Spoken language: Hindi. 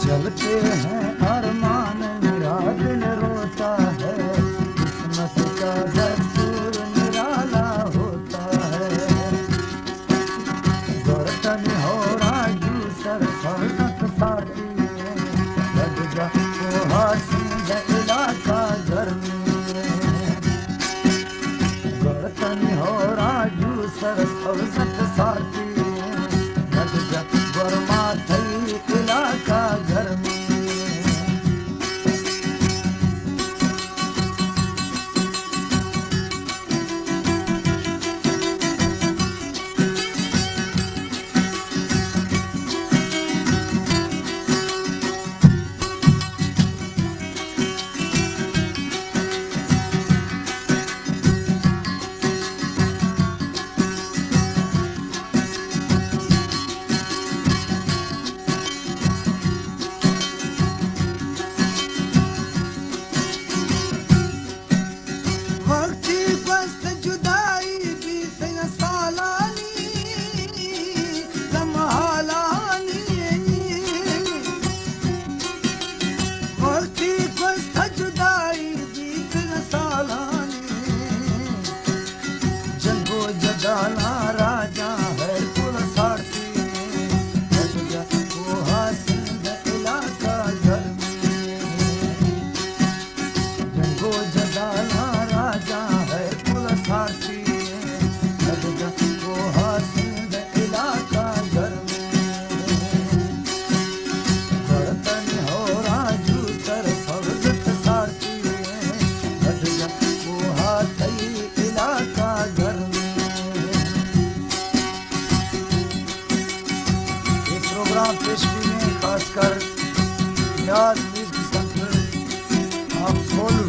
जलते हैं अरमान मेरा दिल रोता है, किस्मत का दस्तूर निराला होता है। बर्तन हो राजू सर फर्जत साथी है, लग जा वो हासिल इलाका गर्मी है। बर्तन हो राजू सर फर्जत साथी है, लग जा वर्मा थई इलाका गर्मी। जाना राजा है कुल साथी में, लग जा वो हासिल इलाका गर्मी में। जंगो जदाना राजा है कुल साथी में, लग जा वो हासिल इलाका गर्मी में। बर्तन हो राजू सर फर्जत साथी में, लग जा वो हाथई इलाका गर्मी। प्रोग्राम पेशगी में खासकर याद मीर की संत आप खोलू